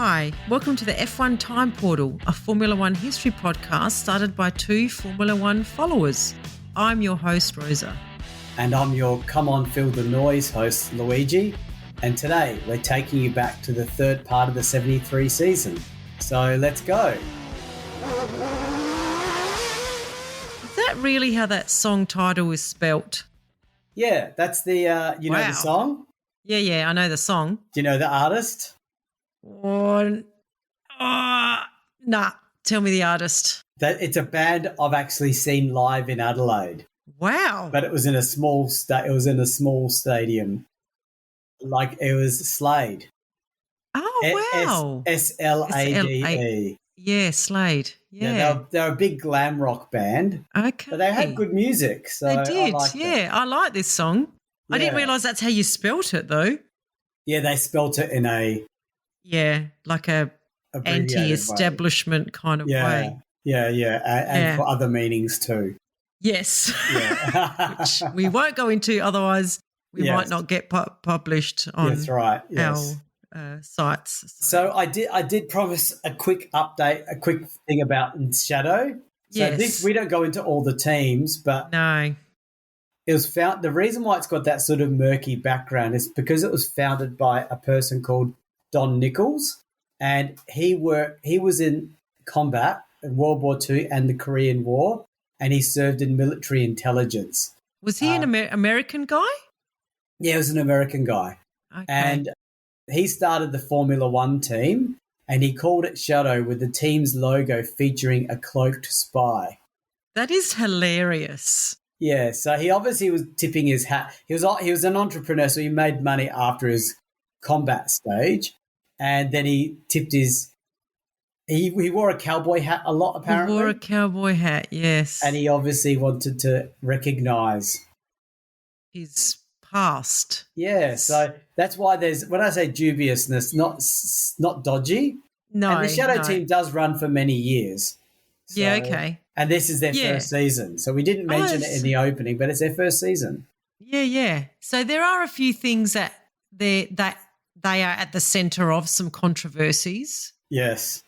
Hi, welcome to the F1 Time Portal, a Formula One history podcast started by two Formula One followers. I'm your host, Rosa. And I'm your Come On Feel the Noise host, Luigi. And today we're taking you back to the third part of the 73 season. So let's go. Is that really how that song title is spelt? Yeah, that's the, know the song? Yeah, I know the song. Do you know the artist? Nah, tell me the artist. It's a band I've actually seen live in Adelaide. Wow. But it was in a small stadium. Like it was Slade. Oh, wow. Slade. Yeah, Slade. Yeah. They're a big glam rock band. Okay. But they had good music. So they did. I like this song. Yeah. I didn't realise that's how you spelt it though. Yeah, they spelt it in a like a anti-establishment way. Kind of way. And for other meanings too. Yes, which we won't go into, otherwise we might not get published on our sites. So I did promise a quick update, a quick thing about Shadow. So this, we don't go into all the teams, but no. It was found. The reason why it's got that sort of murky background is because it was founded by a person called Don Nichols, and he was in combat in World War II and the Korean War, and he served in military intelligence. Was he an American guy? Yeah, he was an American guy. Okay. And he started the Formula One team, and he called it Shadow with the team's logo featuring a cloaked spy. That is hilarious. Yeah, so he obviously was tipping his hat. He was an entrepreneur, so he made money after his combat stage, and then he tipped his. He wore a cowboy hat a lot, apparently. He wore a cowboy hat, yes, and he obviously wanted to recognise his past. Yeah, so that's why when I say dubiousness, not dodgy. No, and the Shadow team does run for many years. So, yeah, okay. And this is their first season. So we didn't mention it in the opening, but it's their first season. Yeah. So there are a few things that they are at the centre of, some controversies. Yes.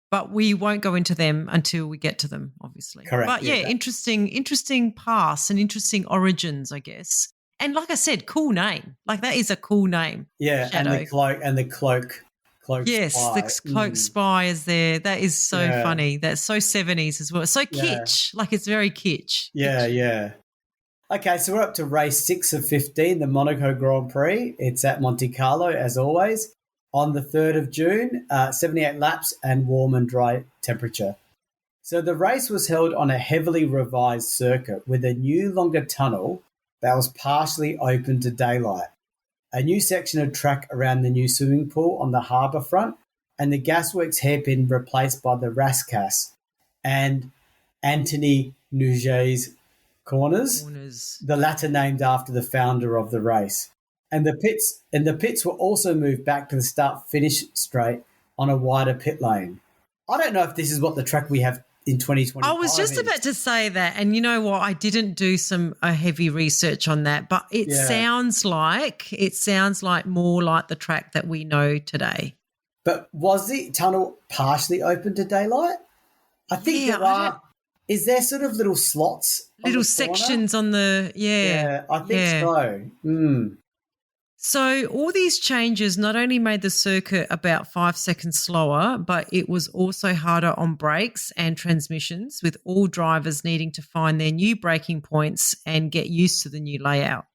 But we won't go into them until we get to them, obviously. Correct. But interesting past and interesting origins, I guess. And like I said, cool name. Like that is a cool name. Yeah, Shadow. and the cloak. Yes, spy. The cloak spy is there. That is so funny. That's so 70s as well. So kitsch. Like it's very kitsch. Yeah. Okay, so we're up to race 6 of 15, the Monaco Grand Prix. It's at Monte Carlo, as always, on the 3rd of June, 78 laps and warm and dry temperature. So the race was held on a heavily revised circuit with a new longer tunnel that was partially open to daylight, a new section of track around the new swimming pool on the harbour front, and the gasworks hairpin replaced by the Rascasse and Anthony Nouget's corners, the latter named after the founder of the race. And the pits were also moved back to the start-finish straight on a wider pit lane. I don't know if this is what the track we have in 2025 I was just about to say that, and you know what? I didn't do a heavy research on that, but it sounds like more like the track that we know today. But was the tunnel partially open to daylight? I think there are. Is there sort of little slots, little sections on the Yeah, I think so. So all these changes not only made the circuit about 5 seconds slower, but it was also harder on brakes and transmissions, with all drivers needing to find their new braking points and get used to the new layout.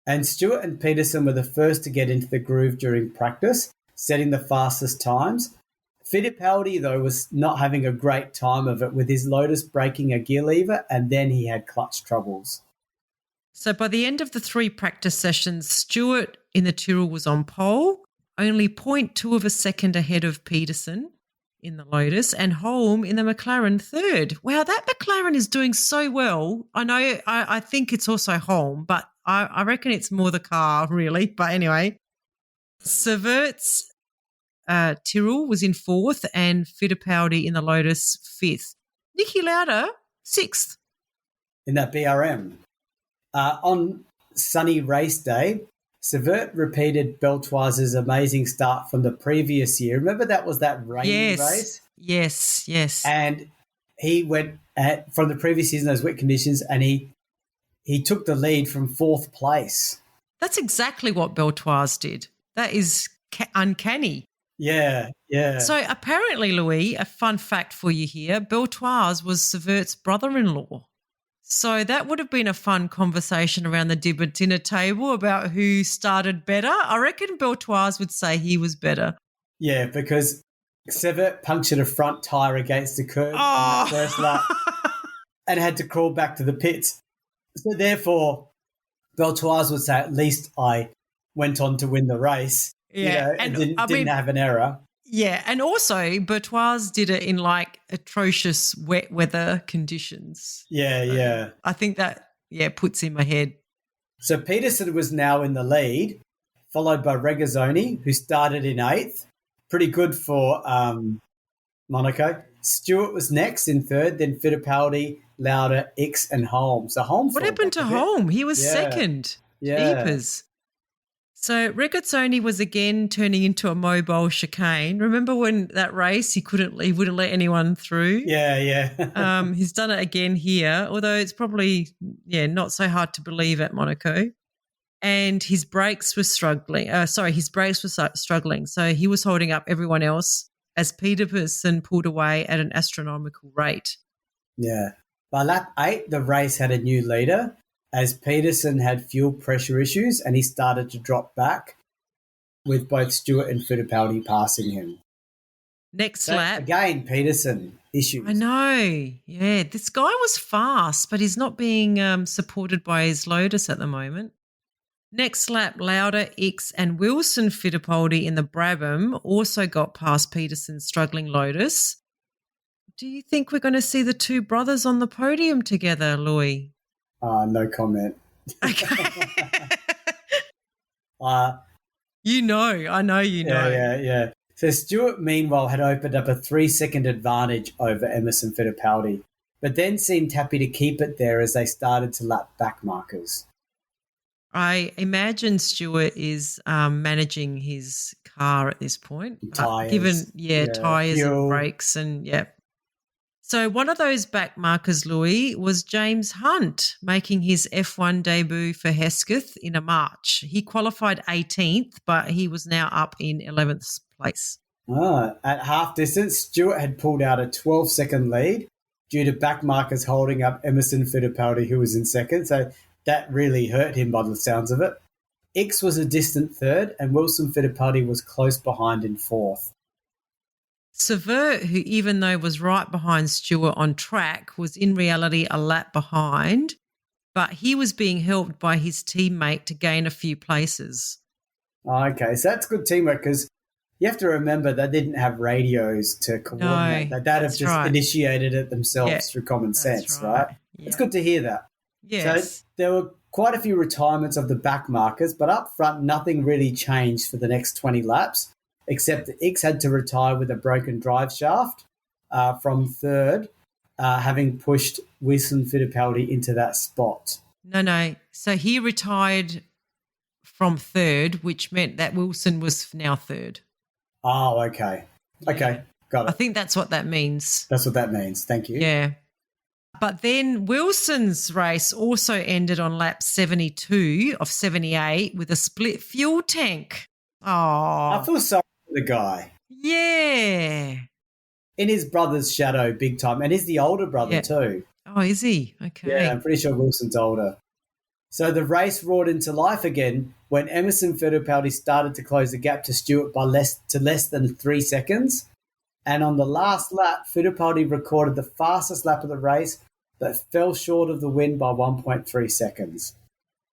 And Stewart and Peterson were the first to get into the groove during practice, setting the fastest times. Fittipaldi, though, was not having a great time of it, with his Lotus breaking a gear lever, and then he had clutch troubles. So by the end of the 3 practice sessions, Stewart in the Tyrrell was on pole, only 0.2 of a second ahead of Peterson in the Lotus, and Holm in the McLaren third. Wow, that McLaren is doing so well. I know, I think it's also Holm, but I reckon it's more the car really. But anyway, Servet's Tyrrell was in 4th and Fittipaldi in the Lotus 5th. Niki Lauda, 6th. In that BRM. On sunny race day, Severt repeated Beltoise's amazing start from the previous year. Remember that was that rainy race? Yes. And he went from the previous season, those wet conditions, and he took the lead from fourth place. That's exactly what Beltoise did. That is uncanny. Yeah. So apparently, Louis, a fun fact for you here, Beltoise was Severt's brother-in-law. So that would have been a fun conversation around the dinner table about who started better. I reckon Beltoise would say he was better. Yeah, because Severt punctured a front tyre against the curb on the first lap and had to crawl back to the pits. So therefore, Beltoise would say, at least I went on to win the race. Yeah, and didn't have an error. Yeah, and also Beltoise did it in like atrocious wet weather conditions. Yeah. I think that, puts him ahead. So Peterson was now in the lead, followed by Regazzoni, who started in 8th. Pretty good for Monaco. Stewart was next in 3rd, then Fittipaldi, Lauda, Ickx and Holm. So Holm. What happened to Holm? He was second. Yeah. Jeepers. So Regazzoni was again turning into a mobile chicane. Remember when that race he wouldn't let anyone through? Yeah. He's done it again here, although it's probably not so hard to believe at Monaco. And his brakes were struggling. So he was holding up everyone else as Peterson pulled away at an astronomical rate. Yeah. By lap 8, the race had a new leader, as Peterson had fuel pressure issues and he started to drop back, with both Stewart and Fittipaldi passing him. Next lap. Again, Peterson issues. I know. Yeah, this guy was fast, but he's not being supported by his Lotus at the moment. Next lap, Lauda, Ickx and Wilson Fittipaldi in the Brabham also got past Peterson's struggling Lotus. Do you think we're going to see the two brothers on the podium together, Louis? No comment. Okay. I know you know. Yeah. So Stewart, meanwhile, had opened up a 3-second advantage over Emerson Fittipaldi, but then seemed happy to keep it there as they started to lap back markers. I imagine Stewart is managing his car at this point. Tyres. Tyres fuel. and brakes and, So one of those back markers, Louis, was James Hunt making his F1 debut for Hesketh in a March. He qualified 18th, but he was now up in 11th place. At half distance, Stewart had pulled out a 12-second lead due to back markers holding up Emerson Fittipaldi, who was in second. So that really hurt him by the sounds of it. Ickx was a distant third and Wilson Fittipaldi was close behind in fourth. Severt, who even though was right behind Stewart on track, was in reality a lap behind, but he was being helped by his teammate to gain a few places. Okay, so that's good teamwork because you have to remember they didn't have radios to coordinate. They'd have just initiated it themselves through common sense, right? Yeah. It's good to hear that. Yes. So there were quite a few retirements of the back markers, but up front, nothing really changed for the next 20 laps, except that Ickx had to retire with a broken drive shaft from third, having pushed Wilson Fittipaldi into that spot. No. So he retired from third, which meant that Wilson was now third. Oh, okay. Okay, got it. I think that's what that means. That's what that means. Thank you. Yeah. But then Wilson's race also ended on lap 72 of 78 with a split fuel tank. Oh, I feel sorry for the guy. Yeah. In his brother's shadow big time. And he's the older brother too. Oh, is he? Okay. Yeah, I'm pretty sure Wilson's older. So the race roared into life again when Emerson Fittipaldi started to close the gap to Stewart by less than 3 seconds. And on the last lap, Fittipaldi recorded the fastest lap of the race but fell short of the win by 1.3 seconds.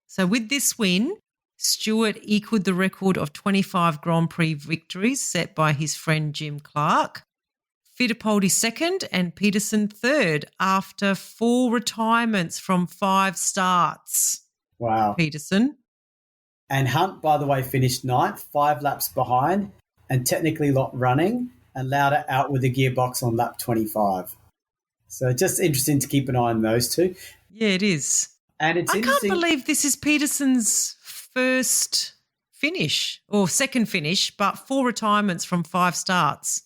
So with this win, Stewart equaled the record of 25 Grand Prix victories set by his friend Jim Clark. Fittipaldi second and Peterson third after 4 retirements from 5 starts. Wow. Peterson. And Hunt, by the way, finished 9th, 5 laps behind and technically not running, and Lauda out with the gearbox on lap 25. So just interesting to keep an eye on those two. Yeah, it is. And it's I can't believe this is Peterson's first finish or second finish, but 4 retirements from 5 starts.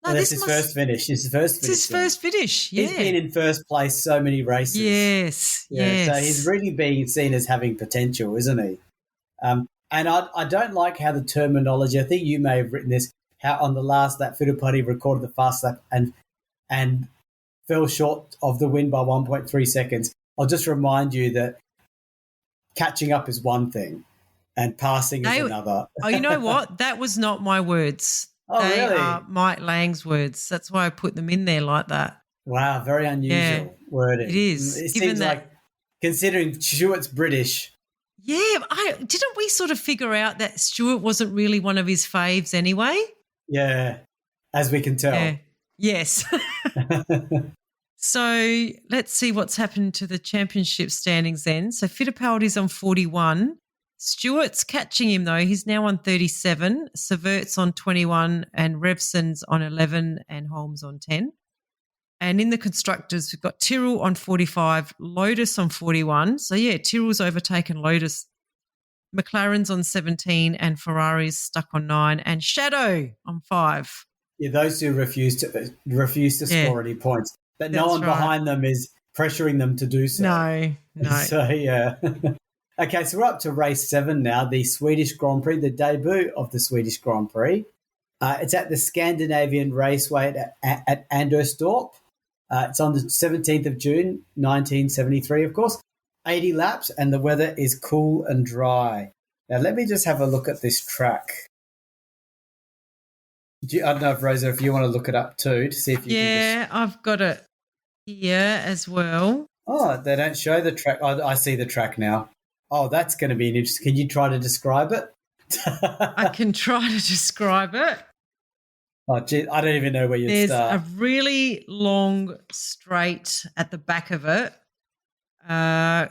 No, That's his first finish. It's his first finish. Yeah. He's been in first place so many races. Yes, Yeah, yes. so he's really being seen as having potential, isn't he? And I don't like how the terminology, I think you may have written this, how on the last lap, Fittipaldi recorded the fast lap and fell short of the win by 1.3 seconds. I'll just remind you that catching up is one thing and passing is another. Oh, you know what? That was not my words. Oh, they really? are Mike Lang's words. That's why I put them in there like that. Wow, very unusual wording. It is. It seems like, considering Stewart's British. Yeah, didn't we sort of figure out that Stewart wasn't really one of his faves anyway? Yeah, as we can tell. Yeah. Yes. So let's see what's happened to the championship standings then. So Fittipaldi's on 41. Stewart's catching him though. He's now on 37. Severt's on 21 and Revson's on 11 and Holmes on 10. And in the constructors, we've got Tyrrell on 45, Lotus on 41. So, yeah, Tyrrell's overtaken Lotus. McLaren's on 17 and Ferrari's stuck on 9 and Shadow on 5. Yeah, those two refuse to score any points. But no one behind them is pressuring them to do so. No. So, yeah. Okay, so we're up to race 7 now, the Swedish Grand Prix, the debut of the Swedish Grand Prix. It's at the Scandinavian Raceway at Anderstorp. It's on the 17th of June, 1973, of course. 80 laps, and the weather is cool and dry. Now, let me just have a look at this track. I don't know if, Rosa, if you want to look it up too to see if you can just... I've got it here as well. Oh, they don't show the track. Oh, I see the track now. Oh, that's going to be an interesting... Can you try to describe it? I can try to describe it. Oh, gee, I don't even know where you'd start. There's a really long straight at the back of it. Quite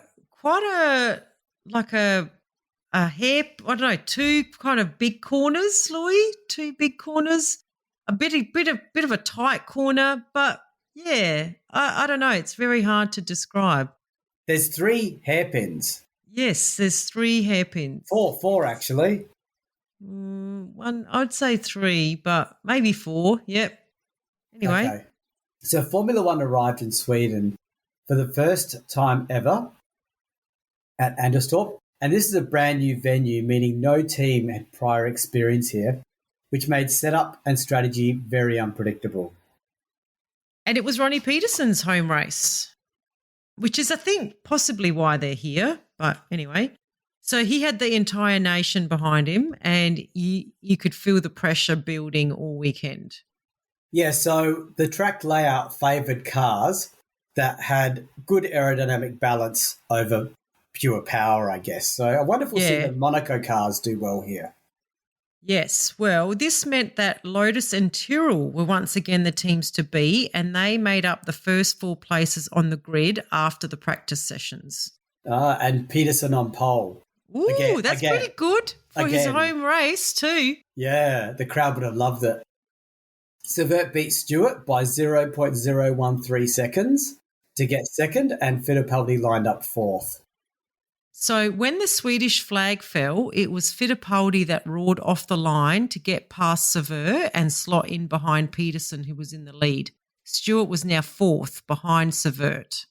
a hair, I don't know, 2 kind of big corners, Louis, 2 big corners, a bit of a tight corner, but yeah, I don't know. It's very hard to describe. There's 3 hairpins. Yes, there's 3 hairpins. 4 actually. One, I'd say 3, but maybe 4. Yep. Anyway. Okay. So Formula One arrived in Sweden for the first time ever at Anderstorp. And this is a brand new venue, meaning no team had prior experience here, which made setup and strategy very unpredictable. And it was Ronnie Peterson's home race, which is, I think, possibly why they're here. But anyway. So he had the entire nation behind him and you could feel the pressure building all weekend. Yeah, so the track layout favoured cars that had good aerodynamic balance over pure power, I guess. So I wonder if we'll see the Monaco cars do well here. Yes, well, this meant that Lotus and Tyrrell were once again the teams to be, and they made up the first 4 places on the grid after the practice sessions. And Peterson on pole. Ooh, that's pretty good for his home race too. Yeah, the crowd would have loved it. Severt beat Stewart by 0.013 seconds to get second, and Fittipaldi lined up 4th. So when the Swedish flag fell, it was Fittipaldi that roared off the line to get past Severt and slot in behind Peterson, who was in the lead. Stewart was now 4th behind Severt.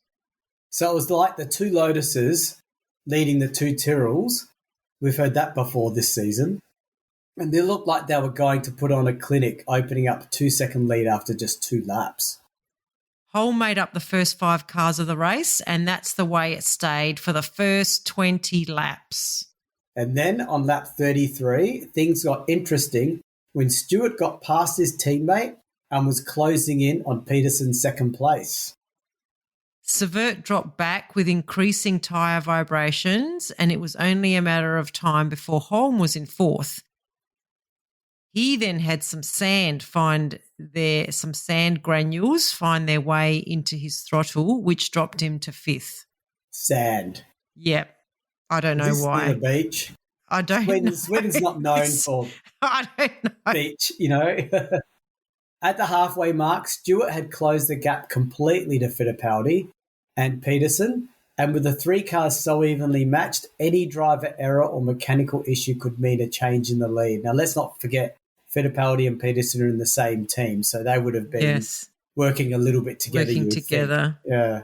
So it was like the 2 Lotuses leading the 2 Tyrrells. We've heard that before this season. And they looked like they were going to put on a clinic, opening up a 2-second lead after just 2 laps. Holm made up the first 5 cars of the race, and that's the way it stayed for the first 20 laps. And then on lap 33, things got interesting when Stewart got past his teammate and was closing in on Peterson's second place. Severt dropped back with increasing tyre vibrations, and it was only a matter of time before Holm was in 4th. He then had some sand granules find their way into his throttle, which dropped him to 5th. Sand. Yep. I don't know why. Near the beach. I don't know. Sweden's not known for I don't know. beach, you know. At the halfway mark, Stewart had closed the gap completely to Fittipaldi and Peterson, And with the three cars so evenly matched, any driver error or mechanical issue could mean a change in the lead. Now, let's not forget Fittipaldi and Peterson are in the same team, so they would have been working a little bit together. Working together. Think. Yeah.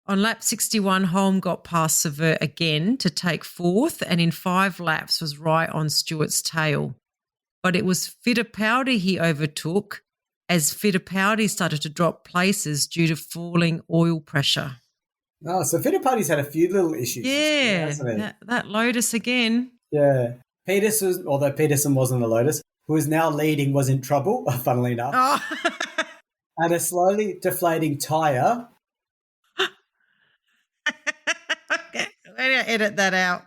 On lap 61, Holm got past Sever again to take fourth, and in 5 laps was right on Stewart's tail. But it was Fittipaldi he overtook as Fittipaldi started to drop places due to falling oil pressure. Oh, so Fittipaldi's had a few little issues. Yeah, hasn't he? that Lotus again. Yeah. Peterson, although Peterson wasn't a Lotus, who is now leading, was in trouble, funnily enough. Oh. And a slowly deflating tyre. Okay, I'm going to edit that out.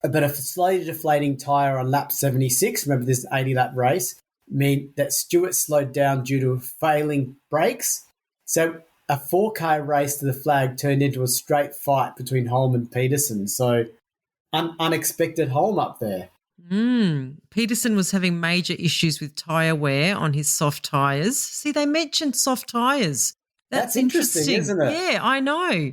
But a slowly deflating tyre on lap 76, remember this 80-lap race, meant that Stewart slowed down due to failing brakes. So a 4K race to the flag turned into a straight fight between Holm and Peterson. So unexpected Holm up there. Peterson was having major issues with tyre wear on his soft tyres. See, they mentioned soft tyres. That's interesting, isn't it? Yeah, I know.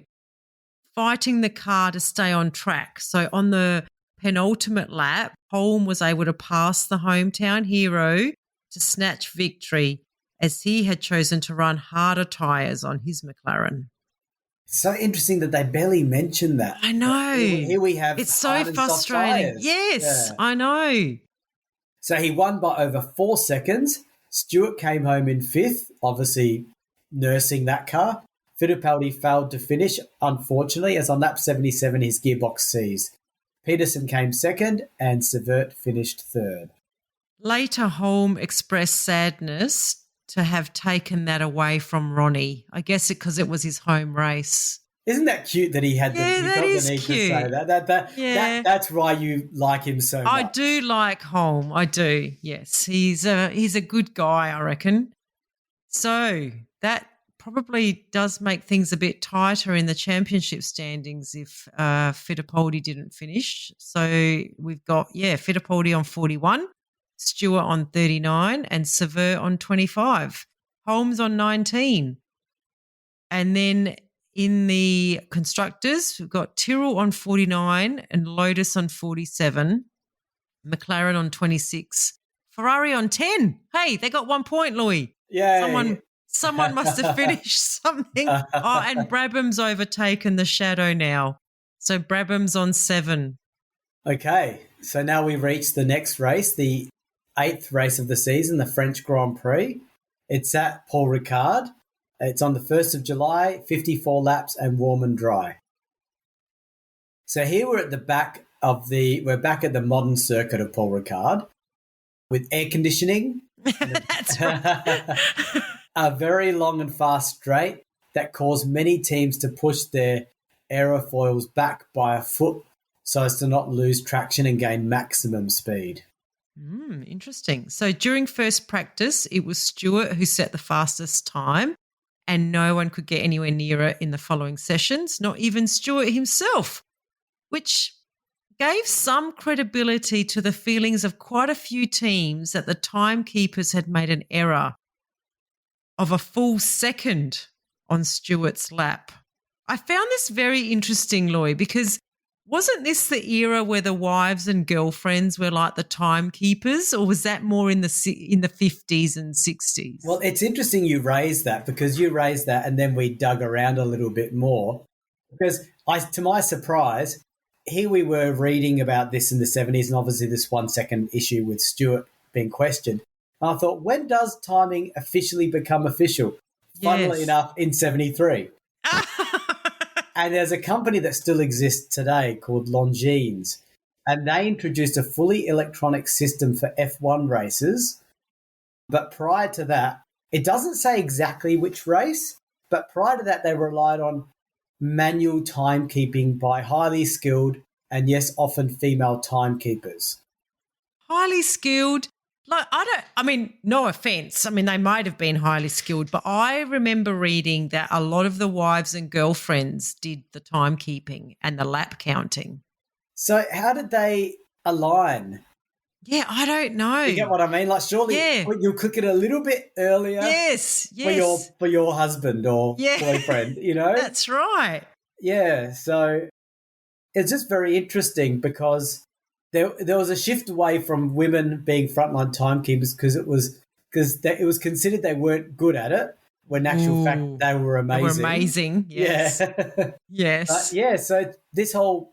Fighting the car to stay on track. So on the penultimate lap, Holm was able to pass the hometown hero to snatch victory as he had chosen to run harder tyres on his McLaren. So interesting that they barely mentioned that. I know. Here we have it's so frustrating. Yes, yeah. I know. So he won by over 4 seconds. Stewart came home in 5th, obviously nursing that car. Fittipaldi failed to finish, unfortunately, as on lap 77 his gearbox seized. Peterson came 2nd and Severt finished 3rd. Later, Holm expressed sadness to have taken that away from Ronnie. I guess because it was his home race. Isn't that cute that he had that is the need cute. to say that? That's why you like him so much. I do like Holm. I do. Yes, he's a good guy, I reckon. So that probably does make things a bit tighter in the championship standings if Fittipaldi didn't finish. So we've got Fittipaldi on 41. Stewart on 39 and Sever on 25. Holmes on 19. And then in the constructors, we've got Tyrrell on 49 and Lotus on 47, McLaren on 26, Ferrari on 10. Hey, they got 1 point, Louis. Yeah. Someone must have finished something. And Brabham's overtaken the shadow now. So Brabham's on 7. Okay, so now we've reached the next race, the 8th race of the season, the French Grand Prix. It's at Paul Ricard. It's on the 1st of July, 54 laps and warm and dry. So here we're back at the modern circuit of Paul Ricard with air conditioning. That's right. A very long and fast straight that caused many teams to push their aerofoils back by a foot so as to not lose traction and gain maximum speed. Interesting. So during first practice, it was Stewart who set the fastest time and no one could get anywhere near it in the following sessions, not even Stewart himself, which gave some credibility to the feelings of quite a few teams that the timekeepers had made an error of a full second on Stewart's lap. I found this very interesting, Loy, because wasn't this the era where the wives and girlfriends were like the timekeepers, or was that more in the 50s and 60s? Well, it's interesting you raised that because you raised that and then we dug around a little bit more because to my surprise, here we were reading about this in the 70s and obviously this 1 second issue with Stewart being questioned. And I thought, when does timing officially become official? Funnily enough, in 73. And there's a company that still exists today called Longines, and they introduced a fully electronic system for F1 races. But prior to that, it doesn't say exactly which race, but prior to that, they relied on manual timekeeping by highly skilled and, yes, often female timekeepers. Highly skilled. No offense. I mean, they might have been highly skilled, but I remember reading that a lot of the wives and girlfriends did the timekeeping and the lap counting. So how did they align? Yeah, I don't know. You get what I mean? Like, surely you'll cook it a little bit earlier. Yes. For your husband or boyfriend, you know? That's right. Yeah, so it's just very interesting because there was a shift away from women being frontline timekeepers it was considered they weren't good at it, when in actual fact Ooh, they were they were amazing. amazing. Yes. Yeah. But Yes. yeah, so this whole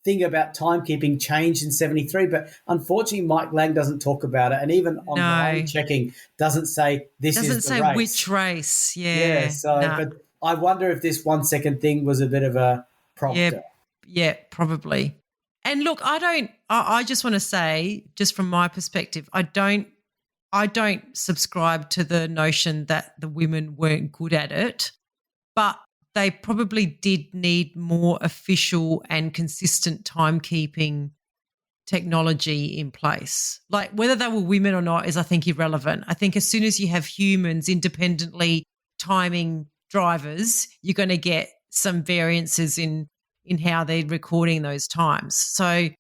thing about timekeeping changed in 73, but unfortunately Mike Lang doesn't talk about it, and even online No. checking doesn't say this is Doesn't the say which race. race. Yeah, Yeah. so Nah. but I wonder if this 1 second thing was a bit of a Yeah. prompter. Yeah, probably. And look, I just want to say, just from my perspective, I don't subscribe to the notion that the women weren't good at it, but they probably did need more official and consistent timekeeping technology in place. Like whether they were women or not is, I think, irrelevant. I think as soon as you have humans independently timing drivers, you're going to get some variances in how they're recording those times. So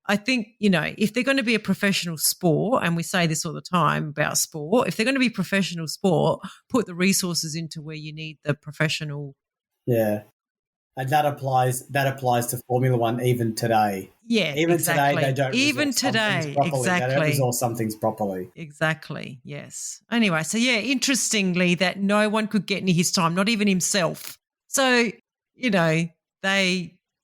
I think, if they're going to be a professional sport, and we say this all the time about sport, if they're going to be professional sport, put the resources into where you need the professional. Yeah. And that applies to Formula One even today. Yeah, Even today they exactly. don't Even resource some things today, properly. They don't exactly. resource some things properly. Exactly. Yes. Anyway, so yeah, interestingly, that no one could get near his time, not even himself. So, you know,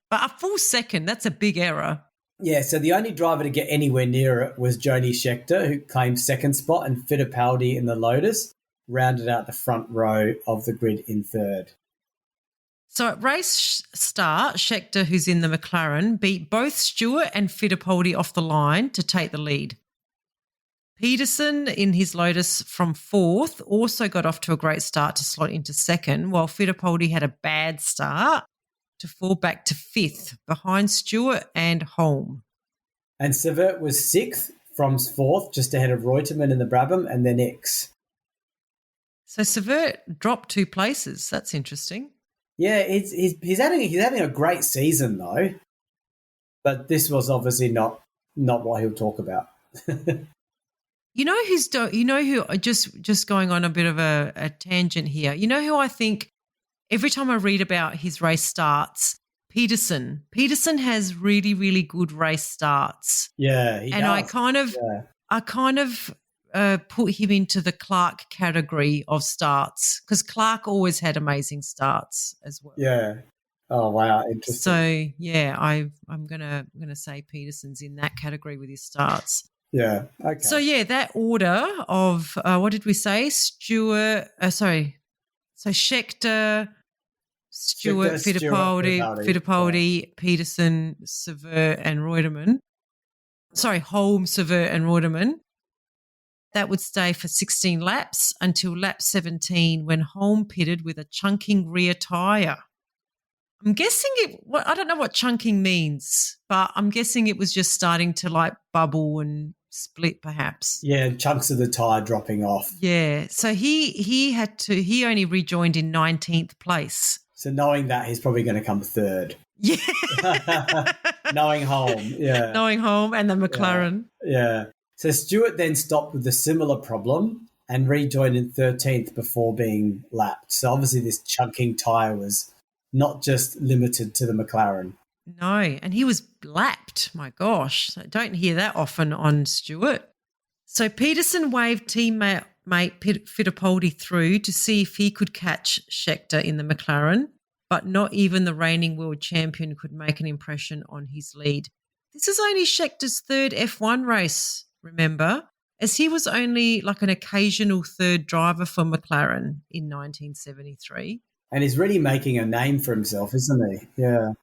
but a full second, that's a big error. Yeah, so the only driver to get anywhere near it was Jody Scheckter, who claimed second spot, and Fittipaldi in the Lotus rounded out the front row of the grid in third. So at race start, Scheckter, who's in the McLaren, beat both Stewart and Fittipaldi off the line to take the lead. Peterson in his Lotus from fourth also got off to a great start to slot into second, while Fittipaldi had a bad start to fall back to fifth behind Stewart and Holm. And Savert was sixth from fourth, just ahead of Reutemann in the Brabham, and then X. So Savert dropped 2 places. That's interesting. Yeah, he's having a great season though, but this was obviously not what he'll talk about. You know who just going on a bit of a tangent here. You know who I think every time I read about his race starts, Peterson. Peterson has really, really good race starts. Yeah, he and does. I kind of put him into the Clark category of starts, because Clark always had amazing starts as well. Yeah. Oh wow, interesting. So yeah, I'm gonna say Peterson's in that category with his starts. Yeah. Okay. So yeah, that order of what did we say? Stewart. So Scheckter, Stewart, Fittipaldi, Peterson, Savert, and Reutemann. Sorry, Holm, Savert, and Reutemann. That would stay for 16 laps until lap 17, when Holm pitted with a chunking rear tyre. I'm guessing I don't know what chunking means, but I'm guessing it was just starting to like bubble and split perhaps. Yeah, chunks of the tyre dropping off. Yeah. So he only rejoined in 19th place. So knowing that, he's probably going to come third. Yeah. Knowing Holm, yeah. Knowing Holm and the McLaren. Yeah. So Stewart then stopped with a similar problem and rejoined in 13th before being lapped. So obviously this chunking tyre was not just limited to the McLaren. No, and he was lapped. My gosh, I don't hear that often on Stewart. So Peterson waved teammate Fittipaldi through to see if he could catch Scheckter in the McLaren, but not even the reigning world champion could make an impression on his lead. This is only Scheckter's third F1 race, remember, as he was only like an occasional third driver for McLaren in 1973. And he's really making a name for himself, isn't he? Yeah.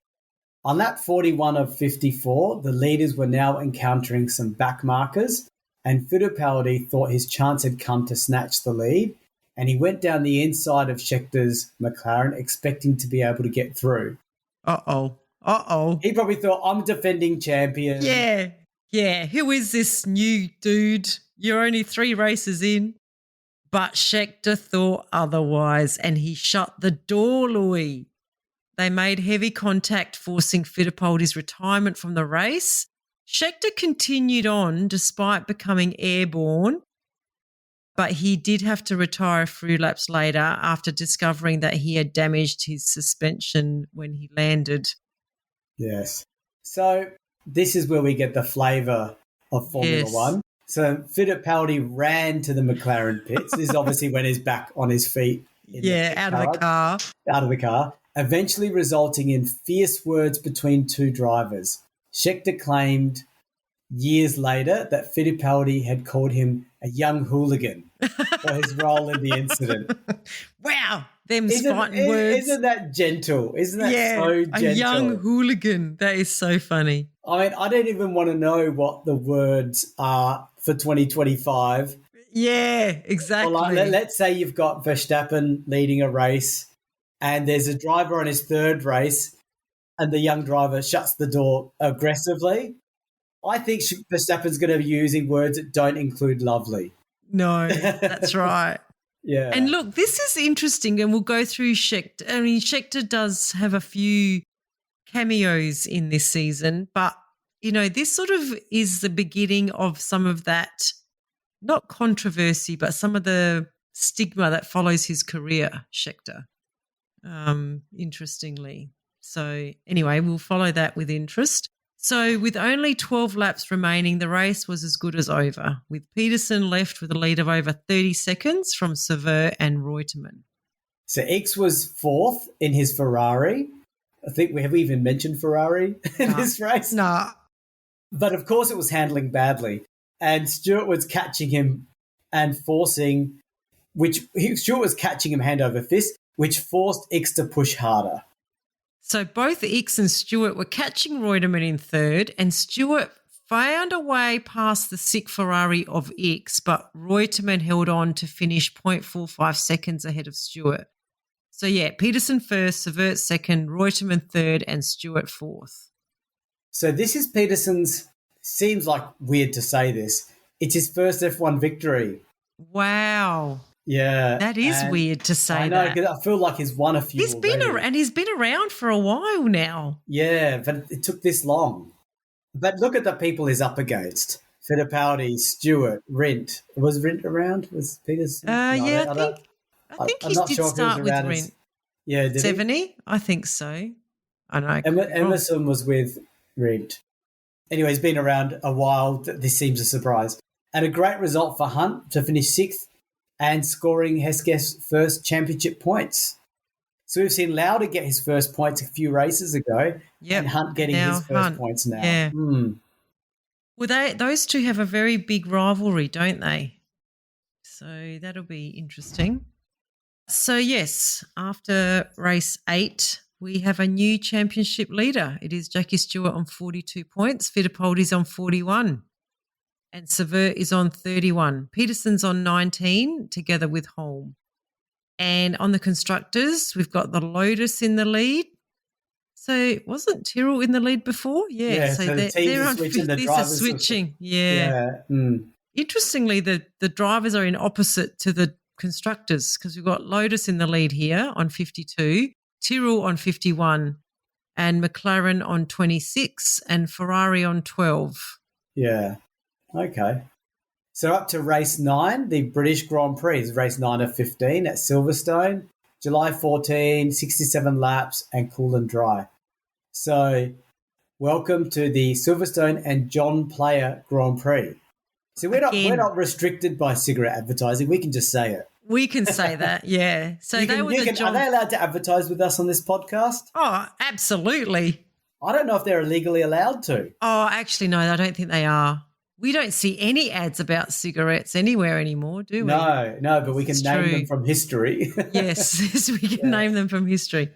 On lap 41 of 54, the leaders were now encountering some backmarkers, and Fittipaldi thought his chance had come to snatch the lead, and he went down the inside of Scheckter's McLaren expecting to be able to get through. Uh-oh. He probably thought, I'm defending champion. Yeah. Who is this new dude? You're only 3 races in. But Scheckter thought otherwise, and he shut the door, Louis. They made heavy contact, forcing Fittipaldi's retirement from the race. Scheckter continued on despite becoming airborne but he did have to retire a few laps later after discovering that he had damaged his suspension when he landed. Yes. So this is where we get the flavour of Formula One. So Fittipaldi ran to the McLaren pits. This is obviously when he's back on his feet. Out of the car. Eventually resulting in fierce words between two drivers. Scheckter claimed years later that Fittipaldi had called him a young hooligan for his role in the incident. Wow, them fighting words. Isn't that gentle? Isn't that so gentle? A young hooligan. That is so funny. I mean, I don't even want to know what the words are for 2025. Yeah, exactly. Well, let's say you've got Verstappen leading a race and there's a driver on his third race and the young driver shuts the door aggressively. I think Verstappen's going to be using words that don't include lovely. No, that's right. Yeah. And look, this is interesting, and we'll go through Scheckter. I mean, Scheckter does have a few cameos in this season, but, you know, this sort of is the beginning of some of that, not controversy, but some of the stigma that follows his career, Scheckter, interestingly. So anyway, we'll follow that with interest. So with only 12 laps remaining, the race was as good as over, with Peterson left with a lead of over 30 seconds from Sever and Reutemann. So X was fourth in his Ferrari. I think we have even mentioned Ferrari in this race. No. But of course it was handling badly. And Stewart was catching him and forcing, Stewart was catching him hand over fist, which forced X to push harder. So both X and Stewart were catching Reutemann in third, and Stewart found a way past the sick Ferrari of X, but Reutemann held on to finish 0.45 seconds ahead of Stewart. So, yeah, Peterson first, Severt second, Reutemann third, and Stewart fourth. So this is Peterson's, seems like weird to say this, it's his first F1 victory. Wow. Yeah. That is weird to say. I know, because I feel like he's won a few He's been around for a while now. Yeah, but it took this long. But look at the people he's up against. Fittipaldi, Stewart, Rindt. Was Rindt around? Was Peterson? I think he did start with Rindt. Yeah, did 70? he? I think so. I know. Emerson was with Rindt. Anyway, he's been around a while. This seems a surprise. And a great result for Hunt to finish sixth and scoring Hesketh's first championship points. So we've seen Lauda get his first points a few races ago, and Hunt getting his first points now. Yeah. Well, those two have a very big rivalry, don't they? So that'll be interesting. So, yes, after race 8, we have a new championship leader. It is Jackie Stewart on 42 points. Fittipaldi's on 41. And Sever is on 31. Peterson's on 19, together with Holm. And on the constructors, we've got the Lotus in the lead. So wasn't Tyrrell in the lead before? Yeah. So they're on 50. The drivers are switching. Yeah. Interestingly, the drivers are in opposite to the constructors, because we've got Lotus in the lead here on 52, Tyrrell on 51, and McLaren on 26, and Ferrari on 12. Yeah. Okay. So up to race 9, the British Grand Prix is race 9 of 15 at Silverstone, July 14, 67 laps and cool and dry. So welcome to the Silverstone and John Player Grand Prix. So we're not restricted by cigarette advertising. We can just say it. We can say that, yeah. So are they allowed to advertise with us on this podcast? Oh, absolutely. I don't know if they're legally allowed to. Oh, actually, no, I don't think they are. We don't see any ads about cigarettes anywhere anymore, do we? No, but we can name them from history. Yes, we can name them from history.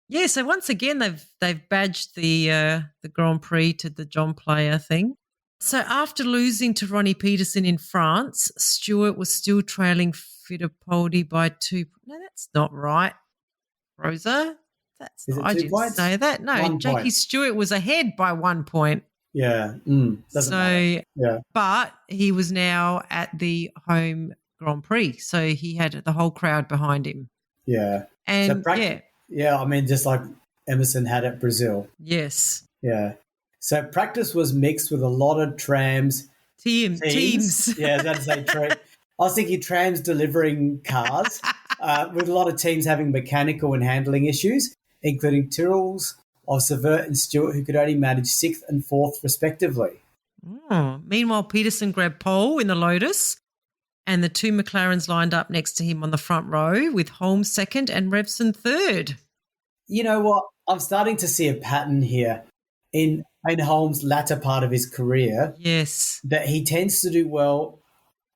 Yeah, so once again, they've badged the Grand Prix to the John Player thing. So after losing to Ronnie Peterson in France, Stewart was still trailing Fittipaldi by 2. No, that's not right, Rosa. I didn't say that. No, Jackie Stewart was ahead by 1 point. Yeah. Doesn't matter. Yeah. But he was now at the home Grand Prix, so he had the whole crowd behind him. Yeah. And yeah, I mean, just like Emerson had at Brazil. Yes. Yeah. So practice was mixed with a lot of trams. Teams. Yeah, I was about to say I was thinking trams delivering cars, with a lot of teams having mechanical and handling issues, including Tyrrell's of Severt and Stewart, who could only manage 6th and 4th respectively. Meanwhile, Peterson grabbed pole in the Lotus, and the two McLarens lined up next to him on the front row, with Holmes second and Revson third. You know what? I'm starting to see a pattern here in Holmes' latter part of his career. Yes. That he tends to do well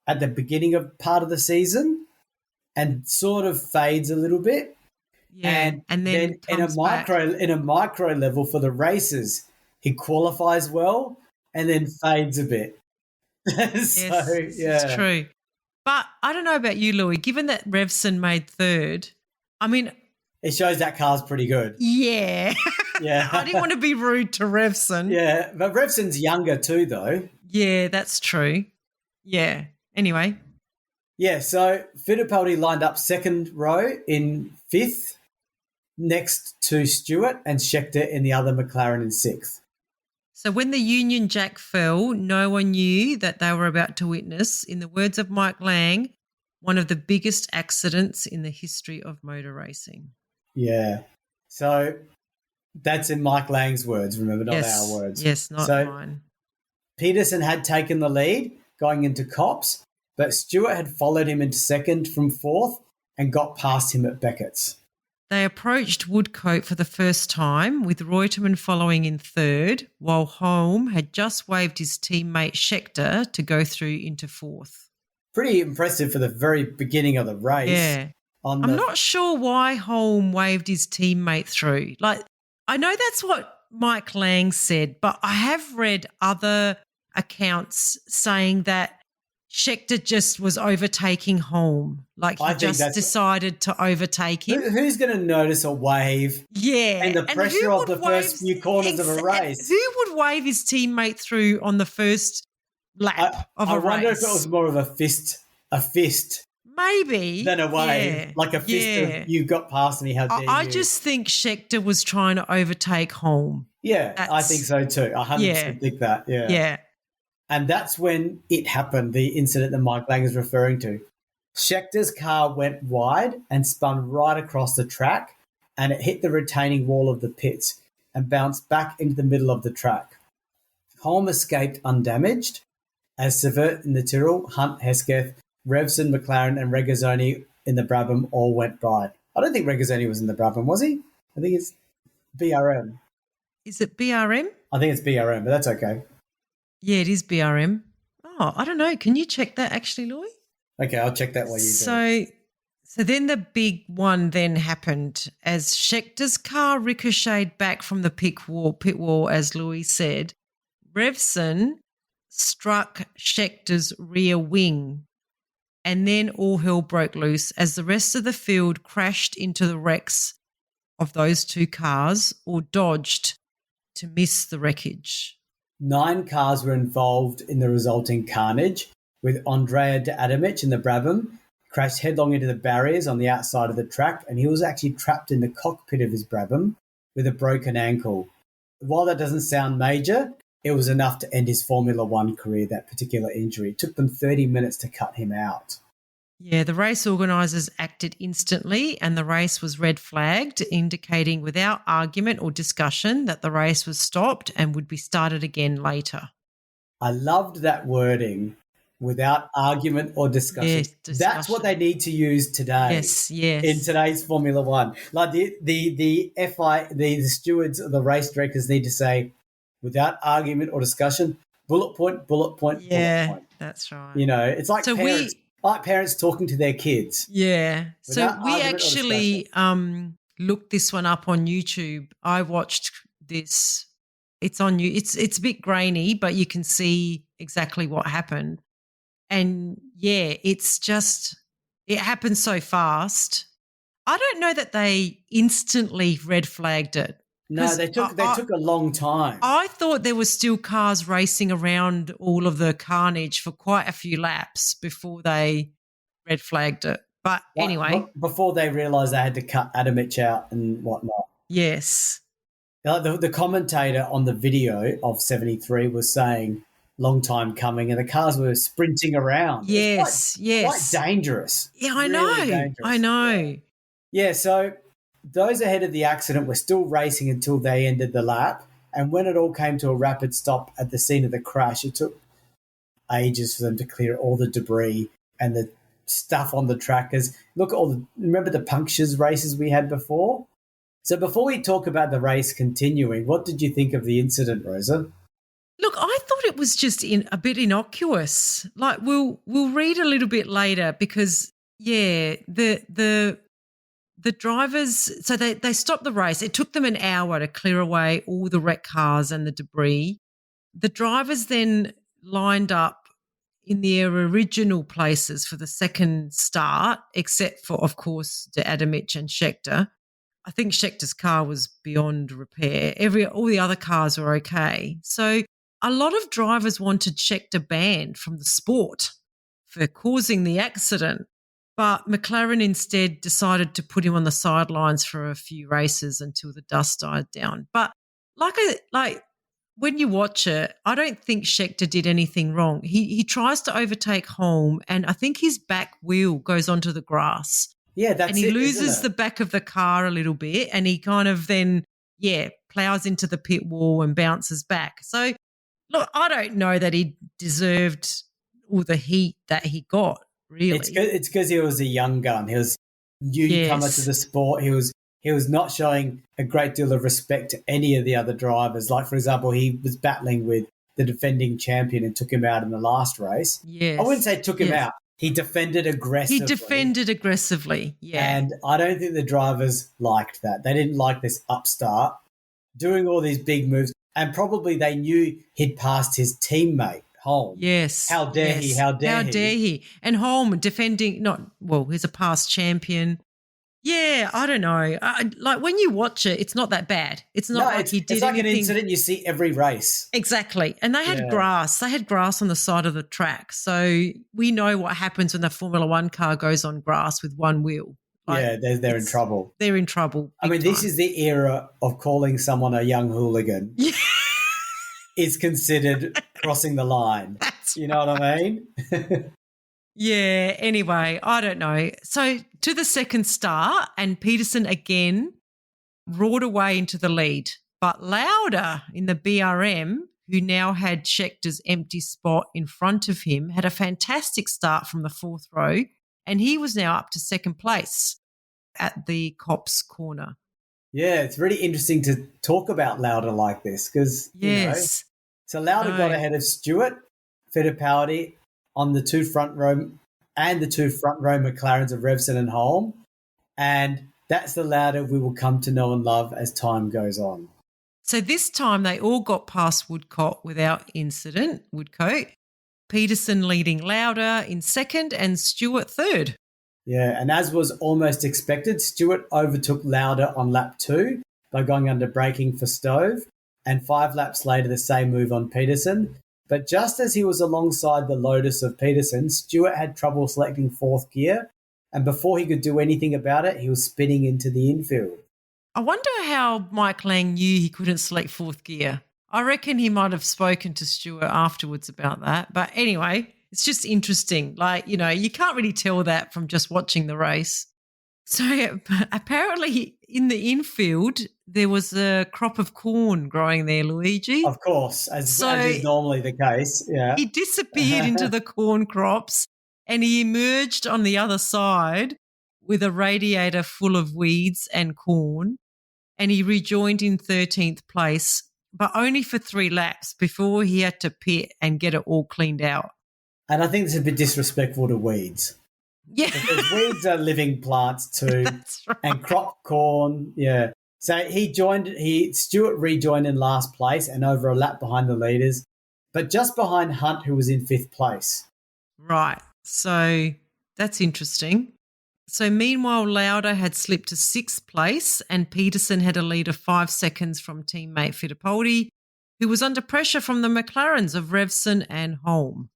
at the beginning of part of the season and sort of fades a little bit. Yeah. And then in a micro level for the races, he qualifies well and then fades a bit. Yes, it's true. But I don't know about you, Louis, given that Revson made third, I mean, it shows that car's pretty good. Yeah. Yeah. I didn't want to be rude to Revson. Yeah, but Revson's younger too, though. Yeah, that's true. Yeah. Anyway. Yeah, so Fittipaldi lined up second row in 5th next to Stewart and Scheckter in the other McLaren in 6th. So when the Union Jack fell, no one knew that they were about to witness, in the words of Mike Lang, one of the biggest accidents in the history of motor racing. Yeah. So that's in Mike Lang's words, remember, not our words. Yes, not mine. Peterson had taken the lead going into Copse, but Stewart had followed him into second from 4th and got past him at Beckett's. They approached Woodcote for the first time, with Reutemann following in third, while Holm had just waved his teammate Scheckter to go through into 4th. Pretty impressive for the very beginning of the race. Yeah. I'm not sure why Holm waved his teammate through. Like, I know that's what Mike Lang said, but I have read other accounts saying that Scheckter just was overtaking Holm. Like, he just decided to overtake him. Who's going to notice a wave? Yeah. And the pressure of the first few corners of a race? Who would wave his teammate through on the first lap of a race? I wonder if it was more of a fist. Maybe. Than a wave. Yeah. Like a fist of, you got past me, how dare you. I just think Scheckter was trying to overtake Holm. Yeah, I think so too. I 100% think that, yeah. Yeah. And that's when it happened, the incident that Mike Lang is referring to. Schechter's car went wide and spun right across the track, and it hit the retaining wall of the pits and bounced back into the middle of the track. Holm escaped undamaged, as Severt in the Tyrrell, Hunt, Hesketh, Revson, McLaren, and Regazzoni in the Brabham all went by. I don't think Regazzoni was in the Brabham, was he? I think it's BRM. Is it BRM? I think it's BRM, but that's okay. Yeah, it is BRM. Oh, I don't know. Can you check that actually, Louis? Okay, I'll check that while you do. So then the big one then happened as Schechter's car ricocheted back from the pit wall, as Louis said. Revson struck Schechter's rear wing, and then all hell broke loose as the rest of the field crashed into the wrecks of those two cars or dodged to miss the wreckage. 9 cars were involved in the resulting carnage, with Andrea de Adamic in the Brabham crashed headlong into the barriers on the outside of the track, and he was actually trapped in the cockpit of his Brabham with a broken ankle. While that doesn't sound major, it was enough to end his Formula One career, that particular injury. It took them 30 minutes to cut him out. Yeah, the race organisers acted instantly and the race was red flagged, indicating without argument or discussion that the race was stopped and would be started again later. I loved that wording, without argument or discussion. Yes, discussion. That's what they need to use today. Yes. In today's Formula One. Like the stewards or the race directors need to say, without argument or discussion, bullet point, bullet point, bullet point. Yeah, that's right. You know, it's like parents talking to their kids. Yeah. So we actually looked this one up on YouTube. I watched this. It's on you. It's a bit grainy, but you can see exactly what happened. And yeah, it's just, it happened so fast. I don't know that they instantly red flagged it. No, they took a long time. I thought there were still cars racing around all of the carnage for quite a few laps before they red flagged it. But anyway. Before they realised they had to cut Adamic out and whatnot. Yes. The commentator on the video of 73 was saying long time coming, and the cars were sprinting around. It was quite dangerous. Yeah, I Really know. dangerous. I know. Yeah, so those ahead of the accident were still racing until they ended the lap. And when it all came to a rapid stop at the scene of the crash, it took ages for them to clear all the debris and the stuff on the track. Because look at remember the punctures races we had before? So before we talk about the race continuing, what did you think of the incident, Rosa? Look, I thought it was just a bit innocuous. Like we'll read a little bit later because the drivers, so they stopped the race. It took them an hour to clear away all the wrecked cars and the debris. The drivers then lined up in their original places for the second start, except for, of course, De Adamich and Scheckter. I think Schecter's car was beyond repair. All the other cars were okay. So a lot of drivers wanted Scheckter banned from the sport for causing the accident. But McLaren instead decided to put him on the sidelines for a few races until the dust died down. But like when you watch it, I don't think Scheckter did anything wrong. He tries to overtake Holm, and I think his back wheel goes onto the grass. Yeah, that's it. And he loses the back of the car a little bit, and he kind of then, plows into the pit wall and bounces back. So, look, I don't know that he deserved all the heat that he got. Really, it's because he was a young gun. He was newcomer to the sport. He was not showing a great deal of respect to any of the other drivers. Like, for example, he was battling with the defending champion and took him out in the last race. Yes, I wouldn't say took him out. He defended aggressively. Yeah. And I don't think the drivers liked that. They didn't like this upstart doing all these big moves, and probably they knew he'd passed his teammate. Holm. Yes. How dare he? How dare he? And Holm defending, he's a past champion. Yeah, I don't know. Like when you watch it, it's not that bad. It's not like he did It's like anything. an incident you see every race. Exactly. And they had grass. They had grass on the side of the track. So we know what happens when the Formula One car goes on grass with one wheel. They're in trouble. They're in trouble. I mean, this is the era of calling someone a young hooligan. Is considered crossing the line. You know what I mean? Yeah, anyway, I don't know. So to the second start, and Peterson again roared away into the lead. But Lauda in the BRM, who now had Schecter's empty spot in front of him, had a fantastic start from the fourth row, and he was now up to second place at the Copse corner. Yeah, it's really interesting to talk about Lauda like this because, so Lauda got ahead of Stewart, Fittipaldi on the two front row McLarens of Revson and Holm. And that's the Lauda we will come to know and love as time goes on. So this time they all got past Woodcote without incident, Woodcote. Peterson leading Lauda in second and Stewart third. Yeah, and as was almost expected, Stewart overtook Lauda on lap 2 by going under braking for Stove, and 5 laps later the same move on Peterson. But just as he was alongside the Lotus of Peterson, Stewart had trouble selecting fourth gear, and before he could do anything about it, he was spinning into the infield. I wonder how Mike Lang knew he couldn't select fourth gear. I reckon he might have spoken to Stewart afterwards about that. But anyway, it's just interesting. Like, you can't really tell that from just watching the race. So apparently in the infield, there was a crop of corn growing there, Luigi. Of course, as is normally the case. Yeah. He disappeared into the corn crops and he emerged on the other side with a radiator full of weeds and corn, and he rejoined in 13th place, but only for 3 laps before he had to pit and get it all cleaned out. And I think it's a bit disrespectful to weeds. Yeah. Because weeds are living plants too. That's right. And crop corn, yeah. So Stewart rejoined in last place and over a lap behind the leaders, but just behind Hunt, who was in 5th place. Right. So that's interesting. So meanwhile, Lauda had slipped to 6th place and Peterson had a lead of 5 seconds from teammate Fittipaldi, who was under pressure from the McLarens of Revson and Holm.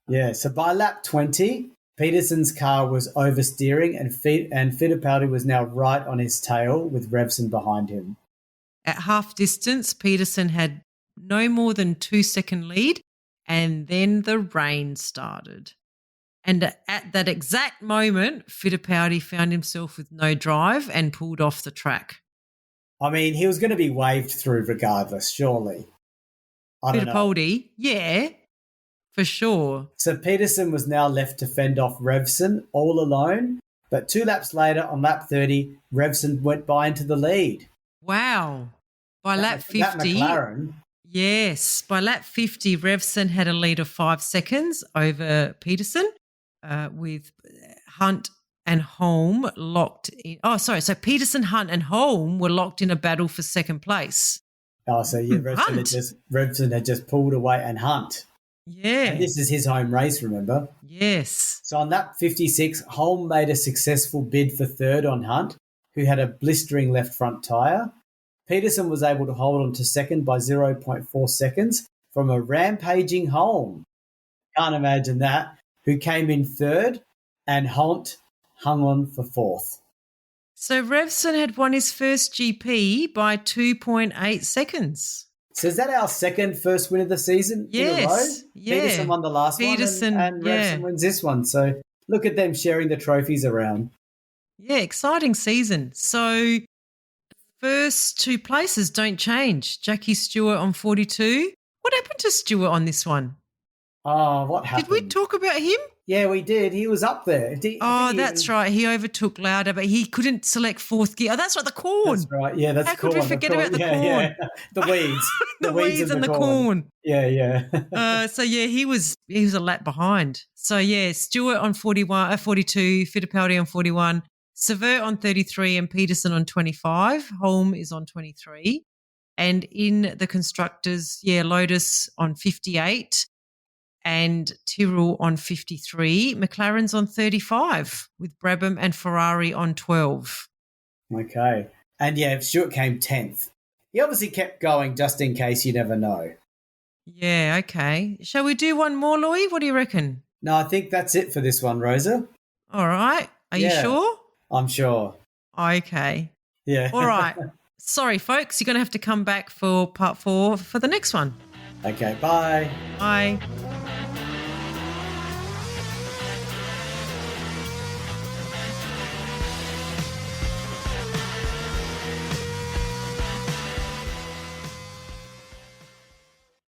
Yeah, so by lap 20, Peterson's car was oversteering and Fittipaldi was now right on his tail with Revson behind him. At half distance, Peterson had no more than 2-second lead And then the rain started. And at that exact moment, Fittipaldi found himself with no drive and pulled off the track. I mean, he was going to be waved through regardless, surely. I don't know. Fittipaldi, yeah, for sure. So Peterson was now left to fend off Revson all alone. But 2 laps later, on lap 30, Revson went by into the lead. Wow. By lap 50. That McLaren. Yes. By lap 50, Revson had a lead of 5 seconds over Peterson with Hunt and Holm locked in. Oh, sorry. So Peterson, Hunt and Holm were locked in a battle for second place. Oh, so yeah, Revson had just pulled away and Hunt. Yeah. And this is his home race, remember? Yes. So on lap 56, Holm made a successful bid for third on Hunt, who had a blistering left front tyre. Peterson was able to hold on to second by 0.4 seconds from a rampaging Holm. Can't imagine that. Who came in third, and Hunt hung on for fourth. So Revson had won his first GP by 2.8 seconds. So is that our first win of the season in a row? Yeah. Peterson won the last one and Revson wins this one. So look at them sharing the trophies around. Yeah, exciting season. So first 2 places don't change. Jackie Stewart on 42. What happened to Stewart on this one? Oh, what happened? Did we talk about him? Yeah, we did. He was up there. That's right. He overtook Lauda, but he couldn't select fourth gear. Oh, that's right, the corn. That's right. Yeah, that's How could we forget about the corn? Yeah. The weeds. the weeds and the corn. Yeah. So he was a lap behind. So yeah, Stewart on 42, Fittipaldi on 41, Severt on 33 and Peterson on 25. Holm is on 23. And in the constructors, Lotus on 58. And Tyrrell on 53. McLaren's on 35 with Brabham and Ferrari on 12. Okay. And Stewart came 10th. He obviously kept going just in case, you never know. Yeah, okay. Shall we do one more, Louis? What do you reckon? No, I think that's it for this one, Rosa. All right. Are you sure? I'm sure. Okay. Yeah. All right. Sorry, folks. You're going to have to come back for part 4 for the next one. Okay, bye. Bye.